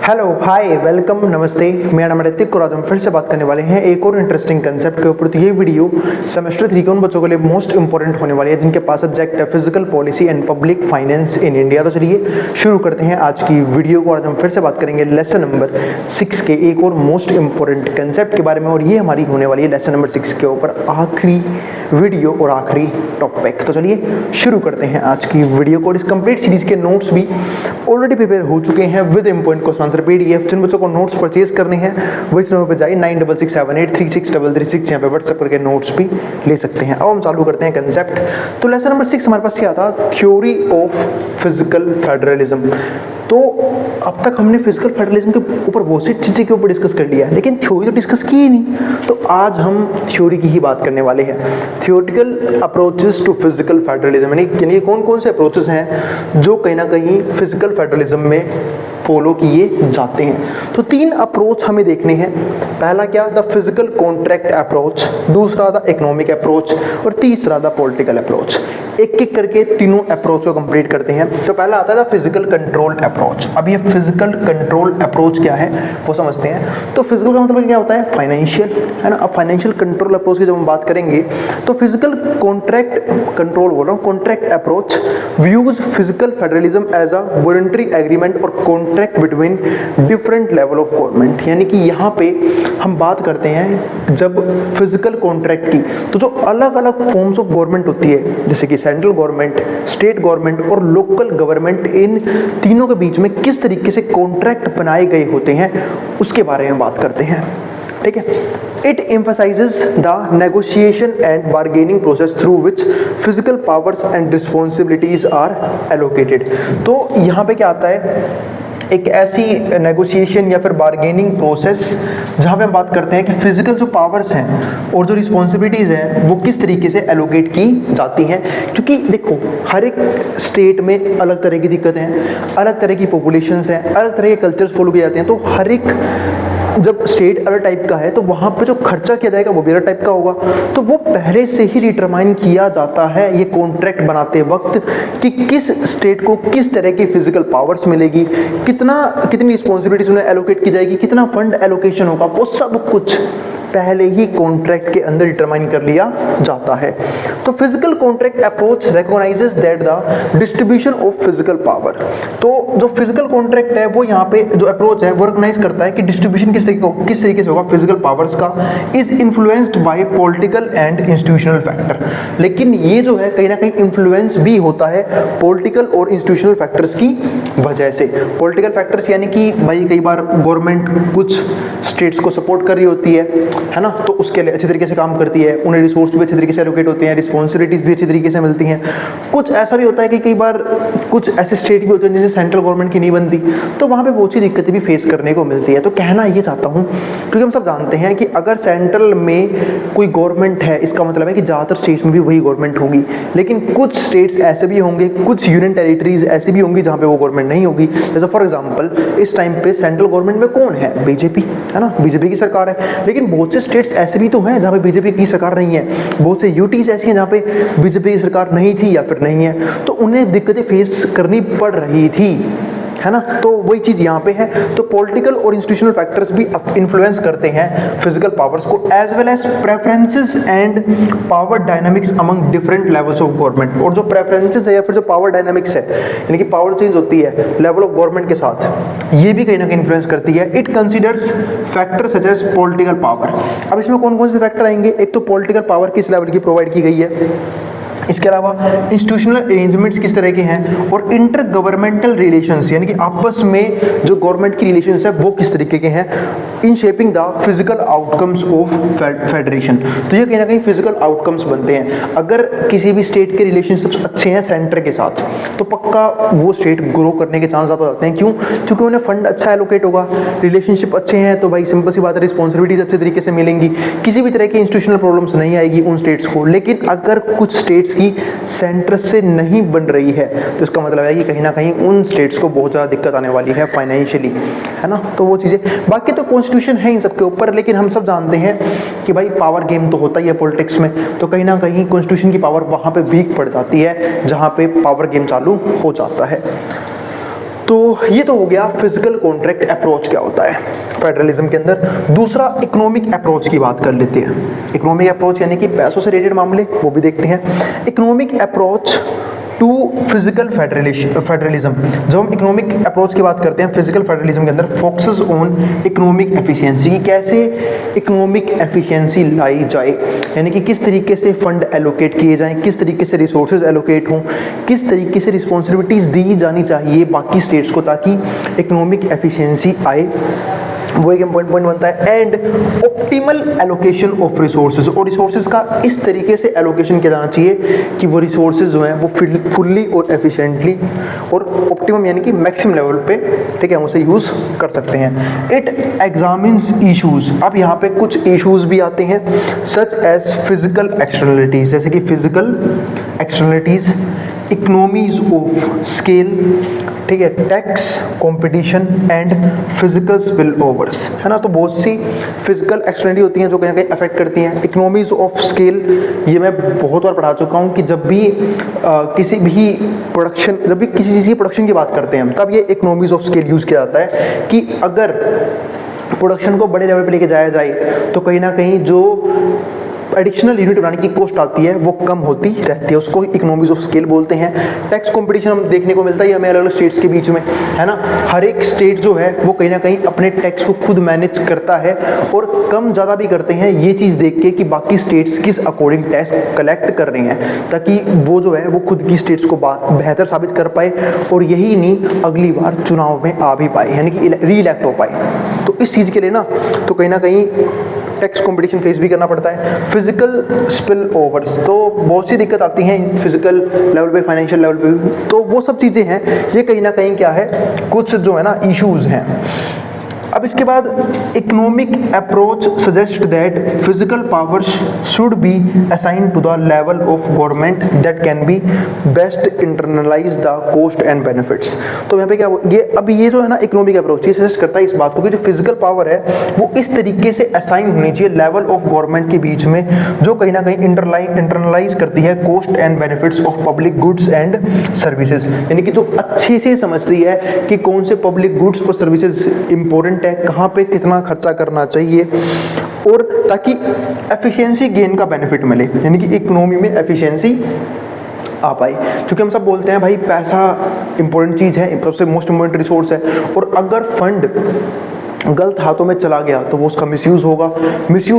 Hello hi welcome नमस्ते, मेरा नाम ऋतिक और आज हम फिर से बात करने वाले हैं एक और इंटरेस्टिंग कंसेप्ट के ऊपर। तो ये वीडियो सेमेस्टर 3 के उन बच्चों के लिए मोस्ट इंपॉर्टेंट होने वाली है जिनके पास सब्जेक्ट है physical policy and public finance in India. तो चलिए शुरू करते हैं आज की वीडियो को। आज हम फिर से बात करेंगे लेसन नंबर 6 के एक और मोस्ट इंपॉर्टेंट कंसेप्ट के बारे में, और ये हमारी होने वाली है लेसन नंबर 6 के ऊपर आखिरी वीडियो और आखिरी टॉपिक। तो चलिए शुरू करते हैं आज की वीडियो को। इस कंप्लीट सीरीज के नोट्स भी ऑलरेडी प्रिपेयर हो चुके हैं with important question answer PDF. जिन बच्चों को नोट्स परचेज करने हैं वो इस नंबर पर जाइए 9667836336 यहाँ पे व्हाट्सएप करके नोट्स भी ले सकते हैं। अब हम चालू करते हैं कंसेप्ट। तो लेसन नंबर 6 हमारे पास क्या था? Theory of physical federalism. तो अब तक हमने फिजिकल फेडरलिज्म के ऊपर बहुत सी चीज़ें के ऊपर डिस्कस कर लिया है, लेकिन थ्योरी तो डिस्कस की ही नहीं। तो आज हम थ्योरी की ही बात करने वाले हैं। Theoretical approaches to fiscal federalism, यानी कौन कौन से अप्रोचेस हैं जो कहीं ना कहीं फिजिकल फेडरलिज्म में फॉलो किए जाते हैं। तो 3 अप्रोच हमें देखने हैं। पहला क्या? द फिजिकल कॉन्ट्रैक्ट अप्रोच, दूसरा द इकोनॉमिक अप्रोच और तीसरा द पॉलिटिकल अप्रोच। एक एक करके तीनों अप्रोच को कंप्लीट करते हैं। तो पहला आता है द फिजिकल कंट्रोल अप्रोच। अब ये फिजिकल कंट्रोल अप्रोच क्या है वो समझते हैं। तो फिजिकल का मतलब क्या होता है? फाइनेंशियल, है ना। अब फाइनेंशियल कंट्रोल अप्रोच की जब हम बात करेंगे तो फिजिकल कॉन्ट्रैक्ट कंट्रोल बोल रहा हूँ, contract approach views physical federalism as a voluntary agreement और contract between different level of government. यानी कि यहाँ पे हम बात करते हैं जब फिजिकल कॉन्ट्रैक्ट की, तो जो अलग अलग फॉर्म्स ऑफ गवर्नमेंट होती है जैसे कि सेंट्रल गवर्नमेंट, स्टेट गवर्नमेंट और लोकल गवर्नमेंट, इन तीनों के बीच में किस तरीके से कॉन्ट्रैक्ट बनाए गए होते हैं उसके बारे में बात करते हैं। ठीक है। It emphasizes the negotiation and bargaining process through which physical powers and responsibilities are allocated। तो यहाँ पे क्या आता है? एक ऐसी नेगोशिएशन या फिर बार्गेनिंग प्रोसेस जहाँ पे हम बात करते हैं कि फिजिकल जो पावर्स हैं और जो रिस्पॉन्सिबिलिटीज़ हैं वो किस तरीके से एलोकेट की जाती हैं। क्योंकि देखो हर एक स्टेट में अलग तरह की दिक्कतें हैं, अलग तरह की पॉपुलेशंस हैं, अलग तरह के कल्चर्स फॉलो किए जाते हैं। तो हर एक जब स्टेट अलग टाइप का है तो वहाँ पे जो खर्चा किया जाएगा वो भी अलग टाइप का होगा। तो वो पहले से ही डिटरमाइन किया जाता है ये कॉन्ट्रैक्ट बनाते वक्त कि किस स्टेट को किस तरह की फिजिकल पावर्स मिलेगी, कितनी रिस्पॉन्सिबिलिटीज उन्हें एलोकेट की जाएगी, कितना फंड एलोकेशन होगा, वो सब कुछ पहले ही कॉन्ट्रैक्ट के अंदर डिटरमाइन कर लिया जाता है। तो physical contract approach recognises that the distribution of fiscal power. तो जो फिजिकल कॉन्ट्रैक्ट है वो यहाँ पे जो अप्रोच है वो रिकॉग्नाइज करता है कि डिस्ट्रीब्यूशन किस तरीके से होगा फिजिकल पावर्स का, is influenced by political and institutional factor. लेकिन ये जो है कहीं ना कहीं इन्फ्लुएंस भी होता है पॉलिटिकल और इंस्टीट्यूशनल फैक्टर्स की वजह से। पॉलिटिकल फैक्टर्स यानी कि भाई कई बार गवर्नमेंट कुछ स्टेट्स को सपोर्ट कर रही होती है ना, तो उसके लिए अच्छे तरीके से काम करती है, उन्हें रिसोर्स भी अच्छे तरीके से एलोकेट होते हैं, रिस्पॉन्सिबिलिटीज भी अच्छे तरीके से मिलती हैं। कुछ ऐसा भी होता है कि कई बार कुछ ऐसे स्टेट भी होते हैं जिनसे सेंट्रल गवर्नमेंट की नहीं बनती, तो वहाँ पे बहुत सी दिक्कतें भी फेस करने को मिलती है। तो कहना ये चाहता हूँ, क्योंकि हम सब जानते हैं कि अगर सेंट्रल में कोई गवर्नमेंट है इसका मतलब है कि ज़्यादातर स्टेट्स में भी वही गवर्नमेंट होगी, लेकिन कुछ स्टेट्स ऐसे भी होंगे, कुछ यूनियन टेरिटरीज ऐसी भी होंगी जहाँ पे वो गवर्नमेंट नहीं होगी। जैसे फॉर एग्जाम्पल इस टाइम पे सेंट्रल गवर्नमेंट में कौन है? बीजेपी, है ना, बीजेपी की सरकार है। लेकिन बहुत से स्टेट्स ऐसे भी तो हैं जहाँ पे बीजेपी की सरकार नहीं है, बहुत से यूटीज ऐसी हैं जहाँ पे बीजेपी की सरकार नहीं थी या फिर नहीं है, तो उन्हें दिक्कतें फेस करनी पड़ रही थी, है ना। तो वही चीज यहाँ पे है। तो पॉलिटिकल और इंस्टीट्यूशनल फैक्टर्स भी इन्फ्लुएंस करते हैं फिजिकल पावर्स को, as well as preferences and power dynamics among different levels of government. और जो प्रेफरेंसेस है या फिर जो पावर डायनामिक्स है, यानी कि पावर चेंज होती है लेवल ऑफ गवर्नमेंट के साथ, ये भी कहीं ना कहीं इन्फ्लुएंस करती है। It considers factor such as political power. अब इसमें कौन कौन से फैक्टर आएंगे? एक तो पॉलिटिकल पावर किस लेवल की प्रोवाइड की गई है, इसके अलावा इंस्टीट्यूशनल अरेंजमेंट्स किस तरह के हैं, और इंटर गवर्नमेंटल रिलेशंस यानी कि आपस में जो गवर्नमेंट की रिलेशंस है वो किस तरीके के हैं, in shaping the physical outcomes of federation. तो ये कहीं ना कहीं फिजिकल आउटकम्स बनते हैं। अगर किसी भी स्टेट के रिलेशनशिप्स अच्छे हैं सेंटर के साथ तो पक्का वो स्टेट ग्रो करने के चांस ज़्यादा हो जाते हैं। क्यों? क्योंकि उन्हें फंड अच्छा एलोकेट होगा, रिलेशनशिप अच्छे हैं तो भाई सिंपल सी बात है रिस्पॉन्सिबिलिटीज अच्छे तरीके से मिलेंगी, किसी भी तरह की इंस्टीट्यूशनल प्रॉब्लम्स नहीं आएगी उन स्टेट्स को। लेकिन अगर कुछ स्टेट्स की सेंटर से नहीं बन रही है तो इसका मतलब है कि कहीं ना कहीं उन स्टेट्स को बहुत ज़्यादा दिक्कत आने वाली है फाइनेंशियली, है ना। तो वो चीज़ें, बाकी तो कॉन्स्टिट्यूशन है इन सब के ऊपर, लेकिन हम सब जानते हैं कि भाई पावर गेम तो होता ही है पॉलिटिक्स में, तो कहीं ना कहीं कॉन्स्टिट्यूशन की पावर वहाँ पे वीक पड़ जाती है जहाँ पे पावर गेम चालू हो जाता है। तो तो ये तो हो गया फिजिकल कॉन्ट्रैक्ट अप्रोच क्या होता है फेडरलिज्म के अंदर। दूसरा इकोनॉमिक अप्रोच की बात कर लेते हैं। इकोनॉमिक अप्रोच यानी कि पैसों से रिलेटेड मामले, वो भी देखते हैं। Economic approach to fiscal federalism. जब हम इकोनॉमिक अप्रोच की बात करते हैं फिजिकल फेडरलिज्म के अंदर, फोकसेस ऑन इकोनॉमिक एफिशिएंसी, कैसे इकोनॉमिक एफिशिएंसी लाई जाए, यानी कि किस तरीके से फंड एलोकेट किए जाएं, किस तरीके से रिसोर्सेज एलोकेट हों, किस तरीके से रिस्पॉन्सिबिलिटीज़ दी जानी चाहिए बाकी स्टेट्स को ताकि इकोनॉमिक एफिशिएंसी आए, वो एक इम्पोर्टेंट पॉइंट बनता है। And optimal allocation of resources, और रिसोर्सेज का इस तरीके से एलोकेशन किया जाना चाहिए कि वो रिसोर्सेज जो हैं वो फुल्ली और एफिशिएंटली और ऑप्टिमम यानी कि मैक्सिमम लेवल पे, ठीक है, हम उसे यूज़ कर सकते हैं। इट एग्जामिन्स इश्यूज, अब यहाँ पे कुछ इश्यूज भी आते हैं, सच एज फिजिकल एक्सटर्नलिटीज, जैसे कि physical externalities, economies of scale, ठीक है, tax competition and physical spill overs, है ना। तो बहुत सी फिजिकल एक्सटर्नलिटी होती हैं जो कहीं ना कहीं अफेक्ट करती हैं। इकोनॉमीज ऑफ स्केल, ये मैं बहुत बार पढ़ा चुका हूँ कि जब भी किसी भी प्रोडक्शन, जब भी किसी चीज़ की प्रोडक्शन की बात करते हैं हम, तब ये इकोनॉमीज ऑफ स्केल यूज़ किया जाता है कि अगर प्रोडक्शन को बड़े लेवल पे लेके जाया जाए तो कहीं ना कहीं जो एडिशनल यूनिट बनाने की कॉस्ट आती है वो कम होती रहती है, उसको इकोनॉमीज ऑफ स्केल बोलते हैं। टैक्स कंपटीशन हम देखने को मिलता है हमें अलग अलग स्टेट्स के बीच में, है ना। हर एक स्टेट जो है वो कहीं ना कहीं अपने टैक्स को खुद मैनेज करता है और कम ज़्यादा भी करते हैं, ये चीज़ देख के कि बाकी स्टेट्स किस अकॉर्डिंग टैक्स कलेक्ट कर रही हैं, ताकि वो जो है वो खुद की स्टेट्स को बेहतर साबित कर पाए और यही नहीं अगली बार चुनाव में आ भी पाए, यानी कि री इलेक्ट हो पाए। तो इस चीज़ के लिए ना तो कहीं ना कहीं टैक्स कंपटीशन फेस भी करना पड़ता है। फिजिकल स्पिल ओवर्स, तो बहुत सी दिक्कत आती हैं फिजिकल लेवल पे, फाइनेंशियल लेवल पे, तो वो सब चीज़ें हैं, ये कहीं ना कहीं क्या है, कुछ जो है ना इश्यूज हैं। अब इसके बाद economic approach suggest that fiscal powers should be assign to the level of government that can be best internalise the cost and benefits. तो यहाँ पे क्या ये अब ये जो है ना इकोनॉमिक अप्रोच ये सजेस्ट करता है इस बात को कि जो फिजिकल पावर है वो इस तरीके से असाइन होनी चाहिए लेवल ऑफ गवर्नमेंट के बीच में, जो कहीं ना कहीं इंटरनलाइज करती है cost and benefits of public goods and services, यानी कि जो अच्छे से समझती है कि कौन से पब्लिक गुड्स और सर्विसेज इंपॉर्टेंट है, कहां पे कितना खर्चा करना चाहिए, और ताकि एफिशिएंसी गेन का बेनिफिट मिले, यानी कि इकोनॉमी में एफिशिएंसी आ पाए। क्योंकि हम सब बोलते हैं भाई पैसा इंपॉर्टेंट चीज़ है, सबसे मोस्ट इंपॉर्टेंट रिसोर्स है, और अगर फंड गलत हाथों में चला गया तो वो उसका मिसयूज़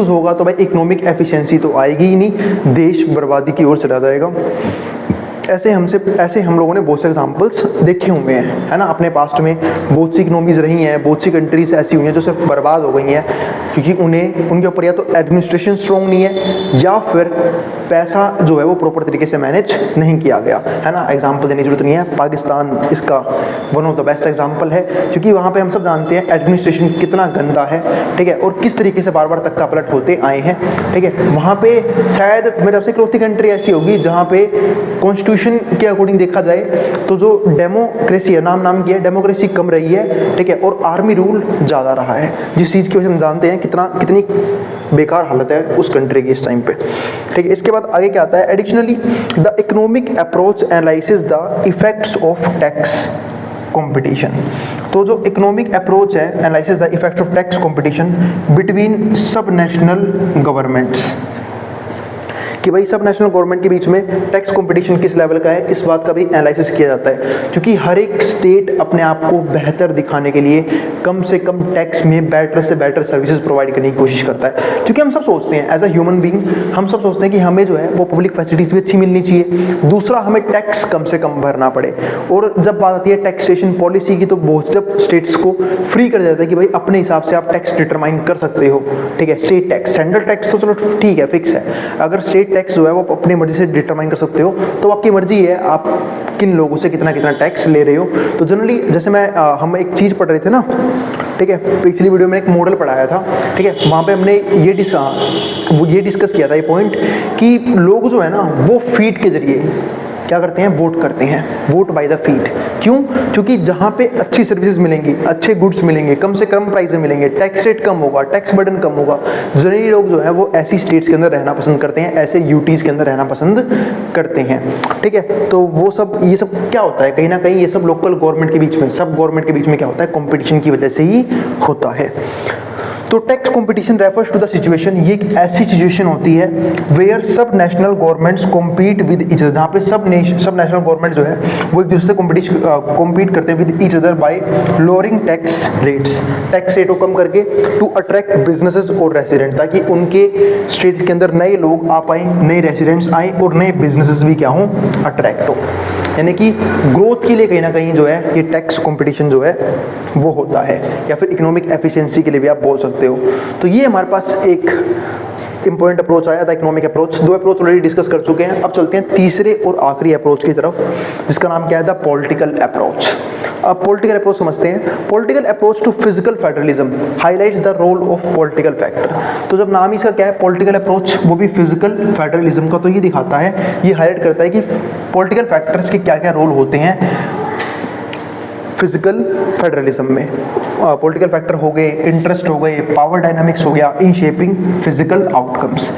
होगा तो भाई इकोनॉमिक एफिशिएंसी तो आएगी ही नहीं, देश बर्बादी की ओर चला जाएगा। ऐसे हम लोगों ने बहुत से एग्जांपल्स देखे हुए हैं, है ना। अपने पास्ट में बहुत सी इकोनॉमीज रही हैं, बहुत सी कंट्रीज ऐसी हुई हैं जो सिर्फ बर्बाद हो गई हैं क्योंकि उनके ऊपर या तो एडमिनिस्ट्रेशन स्ट्रॉन्ग नहीं है या फिर पैसा जो है वो प्रॉपर तरीके से मैनेज नहीं किया गया, है ना। एग्जाम्पल देने की जरूरत नहीं है, पाकिस्तान इसका one of the best example है, क्योंकि वहाँ पे हम सब जानते हैं एडमिनिस्ट्रेशन कितना गंदा है, ठीक है, और किस तरीके से बार बार तख्ता पलट होते आए हैं, ठीक है। वहाँ पे शायद मेरे से इकलौती कंट्री ऐसी होगी जहाँ पे कॉन्स्टिट्यूशन के अकॉर्डिंग देखा जाए तो जो डेमोक्रेसी है, नाम की है, डेमोक्रेसी कम रही है, ठीक है, और आर्मी रूल ज़्यादा रहा है, जिस चीज़ की वजह से हम जानते हैं कितनी बेकार हालत है उस कंट्री की इस टाइम पे, ठीक है। इसके बाद आगे क्या आता है, additionally the economic approach analysis the effects of tax competition. तो जो इकोनॉमिक अप्रोच है analysis the effects of tax competition between सब नेशनल गवर्नमेंट्स, कि भाई सब नेशनल गवर्नमेंट के बीच में टैक्स कंपटीशन किस लेवल का है, इस बात का भी एनालिसिस किया जाता है, क्योंकि हर एक स्टेट अपने आप को बेहतर दिखाने के लिए कम से कम टैक्स में बेटर से बेटर सर्विसेज प्रोवाइड करने की कोशिश करता है। क्योंकि हम सब सोचते हैं एज अ ह्यूमन बीइंग, हम सब सोचते हैं कि हमें जो है वो पब्लिक फैसिलिटीज भी अच्छी मिलनी चाहिए, दूसरा हमें टैक्स कम से कम भरना पड़े। और जब बात आती है टैक्सेशन पॉलिसी की तो बहुत जब स्टेट्स को फ्री कर जाता है कि भाई अपने हिसाब से आप टैक्स डिटरमाइन कर सकते हो, ठीक है। स्टेट टैक्स, सेंट्रल टैक्स तो चलो ठीक है, फिक्स है, अगर स्टेट टैक्स जो है वो अपनी मर्जी से डिटरमाइन कर सकते हो, तो आपकी मर्जी है आप किन लोगों से कितना टैक्स ले रहे हो। तो जनरली जैसे हम एक चीज़ पढ़ रहे थे ना, ठीक है, पिछली वीडियो में एक मॉडल पढ़ाया था, ठीक है, वहाँ पे हमने ये डिस्कस किया था ये पॉइंट कि लोग जो है ना वो फीट के जरिए क्या करते हैं, वोट करते हैं, वोट बाय द फीट। क्यों? क्योंकि जहाँ पे अच्छी सर्विसेज मिलेंगी, अच्छे गुड्स मिलेंगे, कम से कम प्राइस में मिलेंगे, टैक्स रेट कम होगा, टैक्स बर्डन कम होगा, जनरली लोग जो है वो ऐसी स्टेट्स के अंदर रहना पसंद करते हैं, ऐसे यूटीज के अंदर रहना पसंद करते हैं। ठीक है, तो वो सब, ये सब क्या होता है, कहीं ना कहीं ये सब लोकल गवर्नमेंट के बीच में, सब गवर्नमेंट के बीच में क्या होता है, कंपटीशन की वजह से ही होता है। तो tax competition refers to the situation, ये एक ऐसी सिचुएशन होती है where sub national governments compete with each other, जहाँ पे सब नेशनल गवर्नमेंट जो है वो एक दूसरे से कॉम्पीट करते हैं with each other by lowering tax rates, tax rate को कम करके, टू अट्रैक्ट बिजनेसेस और रेसिडेंट, ताकि उनके स्टेट्स के अंदर नए लोग आ पाए, नए रेसिडेंट्स आए और नए बिजनेसेस भी क्या हों, अट्रैक्ट हो। यानी कि ग्रोथ के लिए कहीं ना कहीं जो है ये टैक्स कंपटीशन जो है वो होता है, या फिर इकोनॉमिक एफिशिएंसी के लिए भी आप बोल सकते हो। तो ये हमारे पास एक इंपॉर्टेंट अप्रोच आया था, इकोनॉमिक अप्रोच। दो अप्रोच ऑलरेडी डिस्कस कर चुके हैं, अब चलते हैं तीसरे और आखिरी अप्रोच की तरफ, जिसका नाम क्या है, द पॉलिटिकल अप्रोच। अब पॉलिटिकल अप्रोच समझते हैं। Political approach to fiscal federalism highlights the role of political factor. तो जब नाम इसका क्या है, पॉलिटिकल अप्रोच, वो भी फिजिकल फेडरलिज्म का, तो ये दिखाता है, ये हाईलाइट करता है कि पॉलिटिकल फैक्टर्स के क्या क्या रोल होते हैं फिजिकल फेडरलिज्म में। पॉलिटिकल फैक्टर हो गए, इंटरेस्ट हो गए, पावर डायनामिक्स हो गया, in shaping physical outcomes.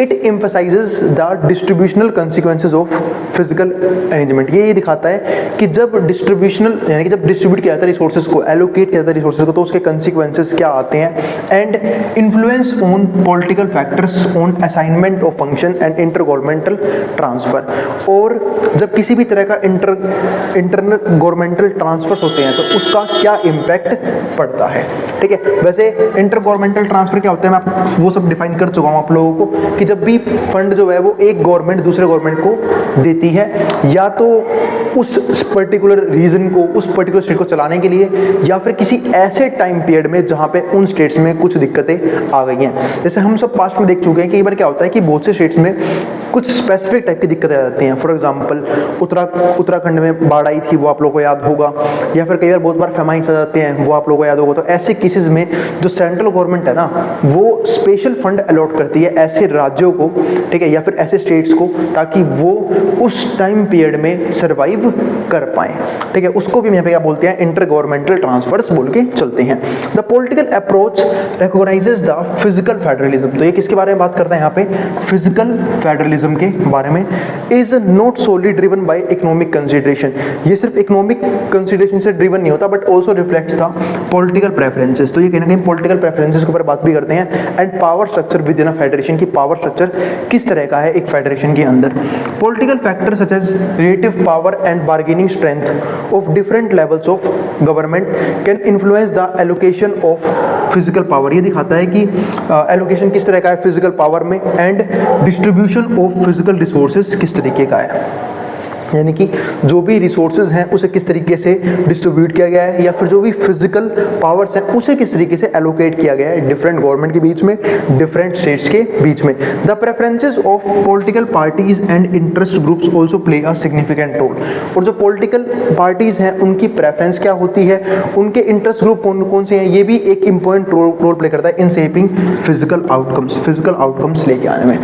It emphasises the distributional consequences of physical arrangement. ये दिखाता है कि जब डिस्ट्रीब्यूशनल, यानी कि जब डिस्ट्रीब्यूट किया जाता है रिसोर्सेज को, एलोकेट किया जाता है रिसोर्सेज को, तो उसके कंसिक्वेंसेज क्या आते हैं, and influence on political factors on assignment of function and inter governmental transfer. और जब किसी भी तरह का इंटरनल गवर्नमेंटल ट्रांसफर्स होते हैं तो उसका क्या इम्पैक्ट पड़ता है। ठीक है, वैसे इंटर गवर्नमेंटल ट्रांसफर क्या होता है, मैं वो सब डिफाइन कर चुका हूँ आप लोगों को, कि जब भी फंड जो है वो एक गवर्नमेंट दूसरे गवर्नमेंट को देती है, या तो उस पर्टिकुलर रीजन को, उस पर्टिकुलर स्टेट को चलाने के लिए, या फिर किसी ऐसे टाइम पीरियड में जहाँ पे उन स्टेट्स में कुछ दिक्कतें आ गई हैं। जैसे हम सब पास्ट में देख चुके हैं कि एक बार क्या होता है कि बहुत से स्टेट्स में कुछ स्पेसिफिक टाइप की दिक्कतें आ जाती हैं। फॉर एग्जाम्पल उत्तराखंड में बाढ़ आई थी, वो आप लोगों को याद होगा, या फिर कई बार बहुत बार फेमाइन्स आ जाते हैं, वो आप लोगों को याद होगा। तो ऐसे केसेस में जो सेंट्रल गवर्नमेंट है ना, वो स्पेशल फंड अलॉट करती है ऐसे राज्यों को, ठीक है, या फिर ऐसे स्टेट्स को, ताकि वो उस टाइम पीरियड में सर्वाइव कर पाएं। ठीक है, उसको भी यहाँ पे क्या बोलते हैं, इंटर गवर्नमेंटल ट्रांसफर्स बोल के चलते हैं। The political approach recognises the physical federalism. तो ये किसके बारे में बात करता है यहाँ पे, फिजिकल फेडरलिज्म के बारे में। Is not solely driven by economic consideration. ये सिर्फ इकोनॉमिक कंसिडरेशन से ड्रिवन नहीं होता, but also reflects the political preferences. तो ये कहीं ना कहीं पॉलिटिकल प्रेफरेंसेस के ऊपर बात भी करते हैं, and power structure within a federation की पावर स्ट्रक्चर किस तरह का है एक फेडरेशन के अंदर। Political factor such as relative power and bargaining strength of different levels of government can influence the allocation of fiscal power. ये दिखाता है कि एलोकेशन किस तरह का है फिजिकल पावर में, and distribution of fiscal resources किस तरीके का है, यानी कि जो भी रिसोर्सेज हैं उसे किस तरीके से डिस्ट्रीब्यूट किया गया है, या फिर जो भी फिजिकल पावर्स हैं उसे किस तरीके से एलोकेट किया गया है डिफरेंट गवर्नमेंट के बीच में, डिफरेंट स्टेट्स के बीच में। The preferences of political parties and interest groups also play a significant role. और जो पॉलिटिकल पार्टीज हैं उनकी प्रेफरेंस क्या होती है, उनके इंटरेस्ट ग्रुप कौन कौन से हैं, ये भी एक इंपॉर्टेंट रोल प्ले करता है इन शेपिंग फिजिकल आउटकम्स लेके आने में।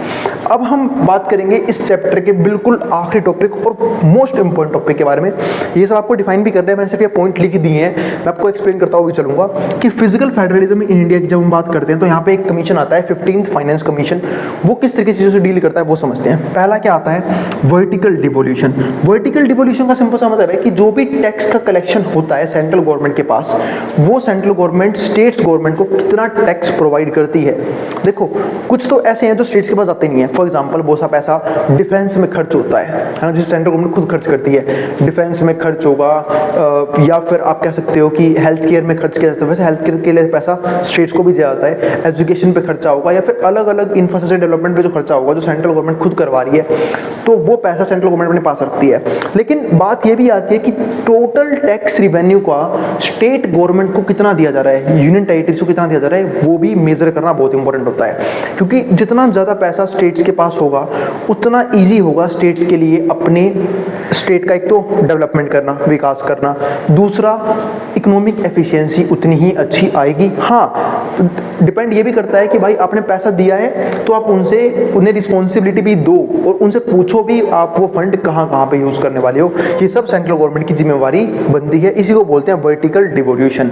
अब हम बात करेंगे इस चैप्टर के बिल्कुल आखिरी टॉपिक और मोस्ट इंपॉर्टेंट टॉपिक के बारे में। ये सब आपको डिफाइन भी करना है, मैंने सिर्फ ये पॉइंट लिख दिए हैं, मैं आपको एक्सप्लेन करता हुआ भी चलूंगा कि फिजिकल फेडरलिज्म इन इंडिया की जब हम बात करते हैं तो यहाँ पे एक कमीशन आता है 15th फाइनेंस कमीशन। वो किस तरीके से चीज़ों से डील करता है वो समझते हैं। पहला क्या आता है, वर्टिकल डिवोल्यूशन। वर्टिकल डिवोल्यूशन का सिंपल सा मतलब है कि जो भी टैक्स का कलेक्शन होता है सेंट्रल गवर्नमेंट के पास, वो सेंट्रल गवर्नमेंट स्टेट्स गवर्नमेंट को कितना टैक्स प्रोवाइड करती है। देखो कुछ तो ऐसे हैं जो स्टेट्स के पास आते नहीं है। फॉर एग्जाम्पल बहुत सा पैसा डिफेंस में खर्च होता है ना, जिसे सेंट्रल गवर्नमेंट खुद खर्च करती है, डिफेंस में खर्च होगा, या फिर आप कह सकते हो कि हेल्थ केयर में खर्च किया जाता है। वैसे हेल्थ केयर के लिए पैसा स्टेट्स को भी दिया जाता है, एजुकेशन पे खर्चा होगा, या फिर अलग अलग इंफ्रास्ट्रक्चर डेवलपमेंट पे जो खर्चा होगा जो सेंट्रल गवर्नमेंट खुद करवा रही है, तो वो पैसा सेंट्रल गवर्नमेंट अपने पास रखती है। लेकिन बात ये भी आती है कि टोटल टैक्स रिवेन्यू का स्टेट गवर्नमेंट को कितना दिया जा रहा है, यूनियन टेरिटरीज को कितना दिया जा रहा है, वो भी मेजर करना बहुत इंपॉर्टेंट होता है। क्योंकि जितना ज़्यादा पैसा स्टेट्स के पास होगा उतना ईजी होगा स्टेट्स के लिए अपने स्टेट का एक तो डेवलपमेंट करना, विकास करना, दूसरा इकोनॉमिक एफिशिएंसी उतनी ही अच्छी आएगी। हाँ, डिपेंड ये भी करता है कि भाई आपने पैसा दिया है तो आप उन्हें रिस्पॉन्सिबिलिटी भी दो और उनसे पूछो पूछो भी आप वो फंड कहाँ पे यूज करने वाले हो, ये सब सेंट्रल गवर्नमेंट की जिम्मेवारी बनती है। इसी को बोलते हैं वर्टिकल डिवोल्यूशन।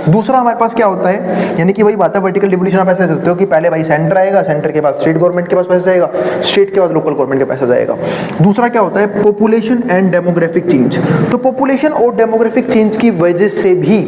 दूसरा हमारे पास क्या होता है, यानी कि वही बात है वर्टिकल डिवोल्यूशन आप ऐसे सकते हो कि पहले भाई सेंटर आएगा, सेंटर के बाद स्टेट गवर्नमेंट के पास पैसा जाएगा, स्टेट के बाद लोकल गवर्नमेंट के पैसा जाएगा। दूसरा क्या होता है, पॉपुलेशन एंड डेमोग्राफिक चेंज। तो पॉपुलेशन और डेमोग्राफिक चेंज की वजह से भी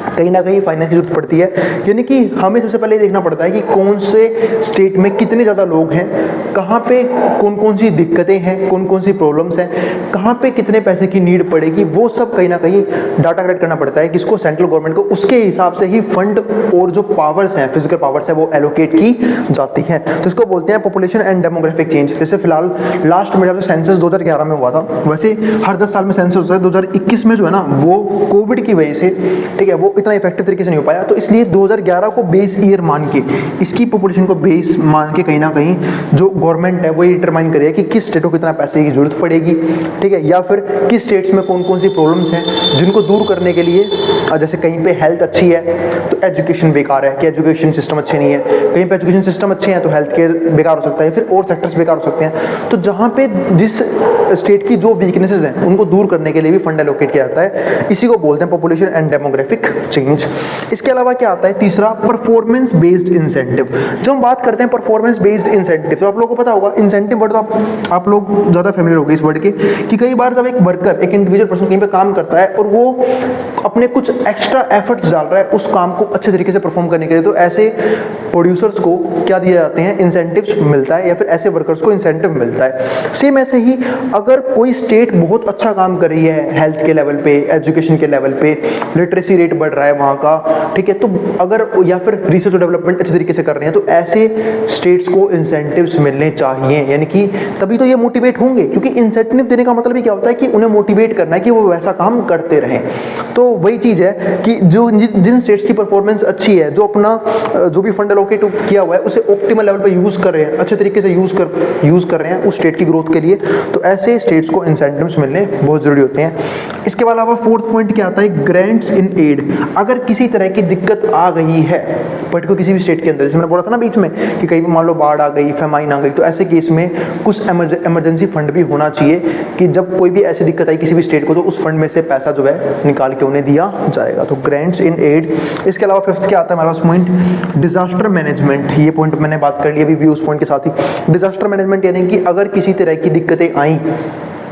कहीं ना कहीं फाइनेंस की जरूरत पड़ती है, यानी कि हमें सबसे पहले देखना पड़ता है कि कौन से स्टेट में कितने ज़्यादा लोग हैं, कहाँ पे कौन कौन सी दिक्कतें हैं, कौन कौन सी प्रॉब्लम्स हैं, कहाँ पे कितने पैसे की नीड पड़ेगी, वो सब कहीं ना कहीं डाटा कलेक्ट करना पड़ता है किसको, सेंट्रल गवर्नमेंट को। उसके हिसाब से ही फंड और जो पावर्स हैं, फिजिकल पावर्स है, वो एलोकेट की जाती है। तो इसको बोलते हैं पॉपुलेशन एंड डेमोग्राफिक चेंज। जैसे फिलहाल लास्ट में जब सेंसस 2011 में हुआ था, वैसे हर 10 साल में सेंसस होता है। 2021 में जो है ना वो कोविड की वजह से, ठीक है, वो इतना इफेक्टिव तरीके से नहीं हो पाया, तो इसलिए 2011 को बेस ईयर मान के, इसकी पॉपुलेशन को बेस मान के कहीं ना कहीं जो गवर्नमेंट है वो ये डिटरमाइन करेगा कि किस स्टेट को कितना पैसे की जरूरत पड़ेगी, ठीक है, या फिर किस स्टेट्स में कौन कौन सी प्रॉब्लम्स हैं जिनको दूर करने के लिए, जैसे कहीं पे हेल्थ अच्छी है तो एजुकेशन बेकार है कि एजुकेशन सिस्टम अच्छे नहीं है, कहीं पे एजुकेशन सिस्टम अच्छे हैं तो हेल्थ केयर बेकार हो सकता है, फिर और सेक्टर्स बेकार हो सकते हैं। तो जहाँ पे जिस स्टेट की जो वीकनेसेस हैं उनको दूर करने के लिए भी फंड एलोकेट किया जाता है। इसी को बोलते हैं पॉपुलेशन एंड डेमोग्राफिक चेंज। इसके अलावा क्या आता है तीसरा, परफॉर्मेंस बेस्ड इंसेंटिव। जब हम बात करते हैं परफॉर्मेंस बेस्ड इंसेंटिव, तो आप लोगों को पता होगा इंसेंटिव वर्ड, तो आप लोग ज़्यादा फेमिलियर होंगे इस वर्ड के, कि कई बार जब एक वर्कर, एक इंडिविजुअल पर्सन कहीं पे काम करता है और वो अपने कुछ एक्स्ट्रा एफर्ट्स डाल रहा है उस काम को अच्छे तरीके से परफॉर्म करने के लिए, तो ऐसे प्रोड्यूसर्स को क्या दिए जाते हैं, इंसेंटिव्स मिलता है, या फिर ऐसे वर्कर्स को इंसेंटिव मिलता है। सेम ऐसे ही अगर कोई स्टेट बहुत अच्छा काम कर रही है हेल्थ के लेवल पे, एजुकेशन के लेवल पे, लिटरेसी रेट बढ़ रहा है वहाँ का, ठीक है, तो अगर, या फिर रिसर्च और डेवलपमेंट अच्छे तरीके से कर रहे हैं, तो ऐसे स्टेट्स को इंसेंटिव्स मिलने चाहिए, यानी कि तभी तो ये मोटिवेट होंगे, क्योंकि इंसेंटिव देने का मतलब ही क्या होता है कि उन्हें मोटिवेट करना है कि वो वैसा काम करते रहें। तो वही चीज़ है कि जो जिन स्टेट्स की परफॉर्मेंस अच्छी है, जो अपना जो भी फंड एलोकेट किया हुआ है उसे ऑप्टिमल लेवल पर यूज़ कर रहे हैं, अच्छे तरीके से यूज़ कर रहे हैं उस स्टेट की ग्रोथ के लिए, तो ऐसे स्टेट्स को इंसेंटिव्स मिलने बहुत ज़रूरी होते हैं। इसके अलावा फोर्थ पॉइंट क्या आता है, ग्रांट्स इन एड। अगर किसी तरह की दिक्कत आ गई है पर्टिकुलर किसी भी स्टेट के अंदर, जैसे मैंने बोला था ना बीच में कि कहीं भी मान लो बाढ़ आ गई, फेमाइन आ गई, तो ऐसे केस में कुछ इमरजेंसी फंड भी होना चाहिए कि जब कोई भी ऐसी दिक्कत आई किसी भी स्टेट को, तो उस फंड में से पैसा जो है निकाल के उन्हें दिया जाएगा। तो ग्रांट्स इन एड। इसके अलावा फिफ्थ क्या आता है हमारे पास पॉइंट, डिजास्टर मैनेजमेंट। ये पॉइंट मैंने बात कर ली अभी भी उस पॉइंट के साथ ही। डिजास्टर मैनेजमेंट यानी कि अगर किसी तरह की दिक्कतें आई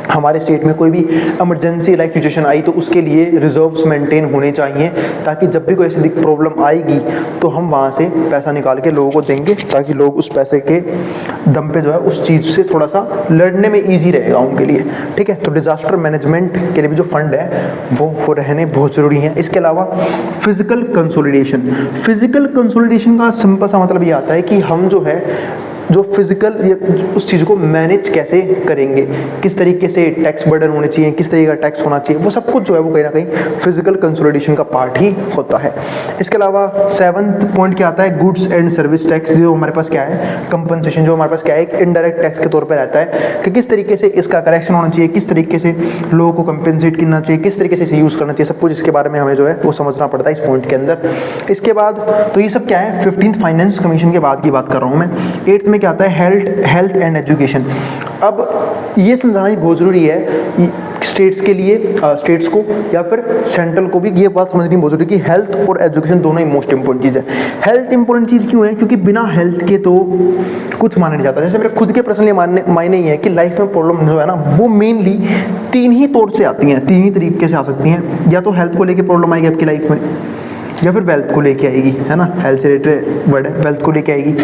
हमारे स्टेट में, कोई भी इमरजेंसी लाइक सिचुएशन आई, तो उसके लिए रिजर्व्स मेंटेन होने चाहिए, ताकि जब भी कोई ऐसी प्रॉब्लम आएगी तो हम वहाँ से पैसा निकाल के लोगों को देंगे, ताकि लोग उस पैसे के दम पे जो है उस चीज़ से थोड़ा सा लड़ने में ईजी रहेगा उनके लिए, ठीक है। तो डिजास्टर मैनेजमेंट के लिए भी जो फंड है वो रहने बहुत ज़रूरी है। इसके अलावा फिजिकल कंसोलिडेशन। फिजिकल कंसोलिडेशन का सिंपल सा मतलब ये आता है कि हम जो है जो फिजिकल उस चीज़ को मैनेज कैसे करेंगे, किस तरीके से टैक्स बर्डन होने चाहिए, किस तरीके का टैक्स होना चाहिए, वो सब कुछ जो है वो कहीं ना कहीं फिजिकल कंसोलिडेशन का पार्ट ही होता है। इसके अलावा सेवंथ पॉइंट क्या आता है, गुड्स एंड सर्विस टैक्स। जो हमारे पास क्या है, कंपनसेशन, जो हमारे पास क्या है, एक इनडायरेक्ट टैक्स के तौर पर रहता है कि किस तरीके से इसका करेक्शन होना चाहिए, किस तरीके से लोगों को कंपेंसेट करना चाहिए, किस तरीके से इसे यूज़ करना चाहिए, सब कुछ इसके बारे में हमें जो है वो समझना पड़ता है इस पॉइंट के अंदर। इसके बाद तो ये सब क्या है, 15th फाइनेंस कमीशन के बाद की बात कर रहा हूँ मैं। 8th में क्या आता है, हेल्थ एंड एजुकेशन। अब ये समझाना बहुत ज़रूरी है स्टेट्स के लिए, स्टेट्स को या फिर सेंट्रल को भी ये बात समझनी बहुत ज़रूरी है कि हेल्थ और एजुकेशन दोनों ही मोस्ट इंपॉर्टेंट चीज़ है। हेल्थ इंपॉर्टेंट चीज़ क्यों है, क्योंकि बिना हेल्थ के तो कुछ माना नहीं जाता। जैसे मेरे खुद के पर्सनली मायने ही है कि लाइफ में प्रॉब्लम जो है ना वो मेनली 3 ही तौर से आती हैं, 3 ही तरीके से आ सकती हैं। या तो हेल्थ को लेके प्रॉब्लम आएगी आपकी लाइफ में, या फिर वेल्थ को लेके आएगी, है ना, हेल्थ से रिलेटेड वर्ड है, वेल्थ को लेके आएगी।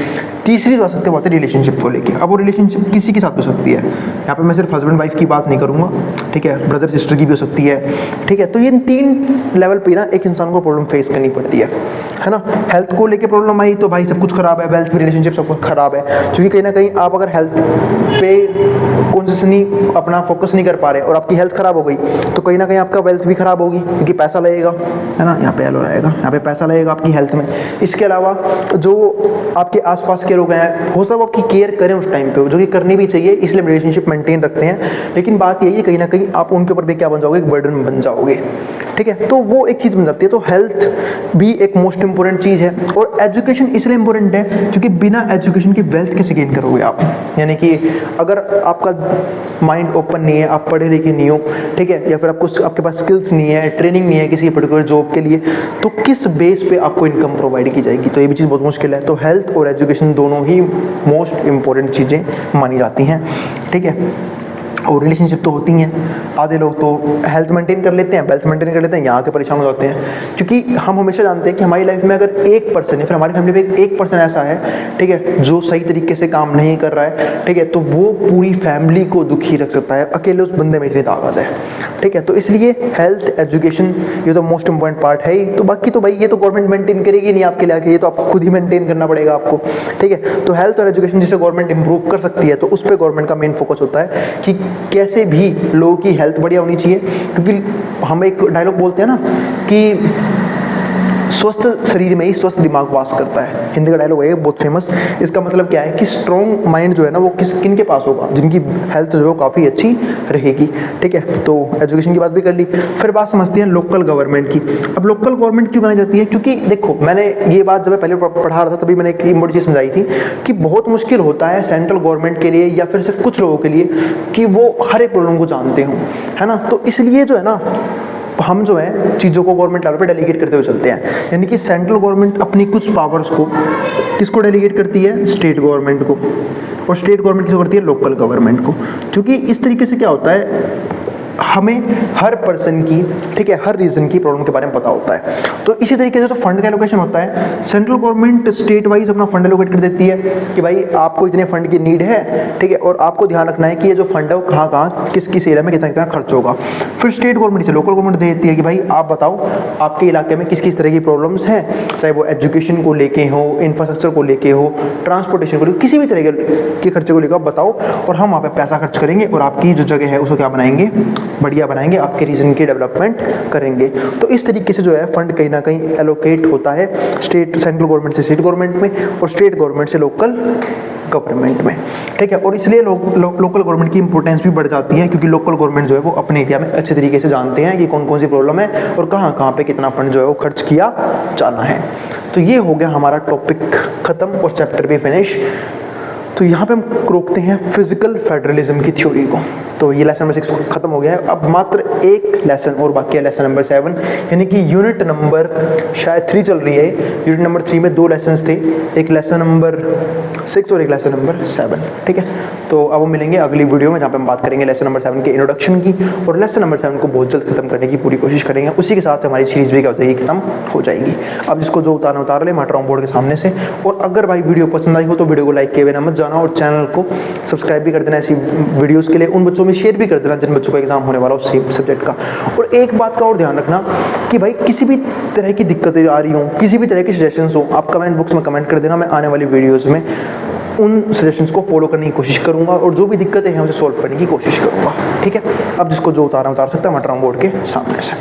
तीसरी जो आ सकते बात है रिलेशनशिप को लेके। अब वो रिलेशनशिप किसी के साथ हो सकती है, यहाँ पे मैं सिर्फ हस्बैंड वाइफ की बात नहीं करूँगा, ठीक है, ब्रदर सिस्टर की भी हो सकती है, ठीक है। तो ये 3 लेवल पे ना एक इंसान को प्रॉब्लम फेस करनी पड़ती है ना। हेल्थ को लेके प्रॉब्लम आई तो भाई सब कुछ खराब है, वेल्थ रिलेशनशिप सब कुछ खराब है, क्योंकि कहीं ना कहीं आप अगर हेल्थ पे कॉन्शियसली अपना फोकस नहीं कर पा रहे और आपकी हेल्थ खराब हो गई तो कहीं ना कहीं आपका वेल्थ भी खराब होगी, क्योंकि पैसा लगेगा, है ना, यहाँ पे एलो रहेगा, यहाँ पे पैसा लगेगा आपकी हेल्थ में। इसके अलावा जो आपके आसपास के लोग हैं हो सब आपकी केयर करें उस टाइम पे, जो कि करनी भी चाहिए, इसलिए रिलेशनशिप मेंटेन रखते हैं। लेकिन बात यही है कहीं ना कहीं आप उनके ऊपर भी क्या बन जाओगे, एक बर्डन बन जाओगे, ठीक है, तो वो एक चीज़ बन जाती है। तो हेल्थ भी एक मोस्ट इंपॉर्टेंट चीज़ है। और एजुकेशन इसलिए इंपॉर्टेंट है क्योंकि बिना एजुकेशन की वेल्थ कैसे गेन करोगे आप, यानी कि अगर आपका माइंड ओपन नहीं है, आप पढ़े लिखे नहीं हो, ठीक है, या फिर आपके पास स्किल्स नहीं है, ट्रेनिंग नहीं है किसी पर्टिकुलर जॉब के लिए, तो किस बेस पे आपको इनकम प्रोवाइड की जाएगी? तो ये भी चीज़ बहुत मुश्किल है। तो हेल्थ और एजुकेशन दोनों ही मोस्ट इंपॉर्टेंट चीज़ें मानी जाती हैं, ठीक है। और रिलेशनशिप तो होती हैं, आधे लोग तो हेल्थ मेंटेन कर लेते हैं, वेल्थ मेंटेन कर लेते हैं, यहाँ के परेशान हो जाते हैं। क्योंकि हम हमेशा जानते हैं कि हमारी लाइफ में अगर एक पर्सन या फिर हमारी फैमिली में एक पर्सन ऐसा है, ठीक है, जो सही तरीके से काम नहीं कर रहा है, ठीक है, तो वो पूरी फैमिली को दुखी रख सकता है। अकेले उस बंदे में इतनी ताकत है, ठीक है। तो इसलिए हेल्थ एजुकेशन ये तो मोस्ट इंपॉर्टेंट पार्ट है ही। तो बाकी तो भाई ये तो गवर्नमेंट मेंटेन करेगी नहीं आपके लिए आके, ये तो आपको खुद ही मेंटेन करना पड़ेगा आपको, ठीक है। तो हेल्थ और एजुकेशन जिसे गवर्नमेंट इंप्रूव कर सकती है, तो उस पर गवर्नमेंट का मेन फोकस होता है कि कैसे भी लोगों की हेल्थ बढ़िया होनी चाहिए। क्योंकि हम एक डायलॉग बोलते हैं ना कि स्वस्थ शरीर में ही स्वस्थ दिमाग वास करता है, हिंदी का डायलॉग है बहुत फेमस। इसका मतलब क्या है कि स्ट्रॉन्ग माइंड जो है ना वो किन के पास होगा, जिनकी हेल्थ जो है वो काफ़ी अच्छी रहेगी, ठीक है। तो एजुकेशन की बात भी कर ली। फिर बात समझते हैं लोकल गवर्नमेंट की। अब लोकल गवर्नमेंट क्यों बनाई जाती है? क्योंकि देखो, मैंने ये बात जब मैं पहले पढ़ा रहा था तभी मैंने एक इम्पोर्टेंट चीज़ समझाई थी कि बहुत मुश्किल होता है सेंट्रल गवर्नमेंट के लिए या फिर सिर्फ कुछ लोगों के लिए कि वो हर एक प्रॉब्लम को जानते हों, है ना। तो इसलिए जो है ना हम जो है चीज़ों को गवर्नमेंट लेवल पे डेलीगेट करते हुए चलते हैं। यानी कि सेंट्रल गवर्नमेंट अपनी कुछ पावर्स को किसको डेलीगेट करती है? स्टेट गवर्नमेंट को। और स्टेट गवर्नमेंट किसको करती है? लोकल गवर्नमेंट को। क्योंकि इस तरीके से क्या होता है, हमें हर पर्सन की, ठीक है, हर रीजन की प्रॉब्लम के बारे में पता होता है। तो इसी तरीके से तो फंड का एलोकेशन होता है, सेंट्रल गवर्नमेंट स्टेट वाइज अपना फंड एलोकेट कर देती है कि भाई आपको इतने फंड की नीड है, ठीक है, और आपको ध्यान रखना है कि ये जो फंड है वो कहाँ कहाँ किस किस एरिया में कितना कितना खर्च होगा। फिर स्टेट गवर्नमेंट से लोकल गवर्नमेंट दे देती है कि भाई आप बताओ आपके इलाके में किस किस तरह की प्रॉब्लम्स हैं, चाहे वो एजुकेशन को लेके हो, इंफ्रास्ट्रक्चर को लेके हो, ट्रांसपोर्टेशन को लेकर, किसी भी तरह के खर्चे को लेकर आप बताओ और हम वहाँ पे पैसा खर्च करेंगे और आपकी जो जगह है उसको क्या बनाएंगे? बढ़िया बनाएंगे, आपके रीजन की डेवलपमेंट करेंगे। तो इस तरीके से जो है फंड कहीं ना कहीं एलोकेट होता है सेंट्रल गवर्नमेंट से स्टेट गवर्नमेंट में और स्टेट गवर्नमेंट से लोकल गवर्नमेंट में, ठीक है। और इसलिए लोकल गवर्नमेंट की इंपॉर्टेंस भी बढ़ जाती है क्योंकि लोकल गवर्नमेंट जो है वो अपने एरिया में अच्छे तरीके से जानते हैं कि कौन कौन सी प्रॉब्लम है और कहाँ कहाँ पे कितना फंड जो है वो खर्च किया जाना है। तो ये हो गया हमारा टॉपिक खत्म और चैप्टर भी फिनिश। तो यहाँ पे हम रोकते हैं फिजिकल फेडरलिज्म की थ्योरी को। तो ये लेसन नंबर 6 खत्म हो गया है। अब मात्र एक लेसन और बाकी है, लेसन नंबर 7, यानी कि यूनिट नंबर शायद 3 चल रही है। यूनिट नंबर 3 में 2 लेसन्स थे, एक लेसन नंबर 6 और एक लेसन नंबर 7, ठीक है। तो अब हम मिलेंगे अगली वीडियो में जहाँ पे हम बात करेंगे लेसन नंबर 7 के इंट्रोडक्शन की और लेसन नंबर 7 को बहुत जल्द खत्म करने की पूरी कोशिश करेंगे। उसी के साथ हमारी सीरीज भी क्या हो जाएगी, खत्म हो जाएगी। अब जिसको जो उतारना उतार ले, मैं हट रहा हूँ बोर्ड के सामने से। और अगर भाई वीडियो पसंद आई हो तो वीडियो को लाइक किए बिना मत जाना और चैनल को सब्सक्राइब भी कर देना ऐसी वीडियोस के लिए। उन बच्चों में शेयर भी कर देना जिन बच्चों का एग्जाम होने वाला हो सेम सब्जेक्ट का। और एक बात का और ध्यान रखना कि भाई किसी भी तरह की दिक्कतें आ रही हो, किसी भी तरह के सजेशंस हो, आप कमेंट बॉक्स में कमेंट कर देना। मैं आने वाली वीडियोस में उन सजेशंस को फॉलो करने की कोशिश करूंगा और जो भी दिक्कतें हैं उसे सॉल्व करने की कोशिश करूंगा, ठीक है। अब जिसको जो उतारना उतार सकता है, मैं हट रहा हूं बोर्ड के सामने से।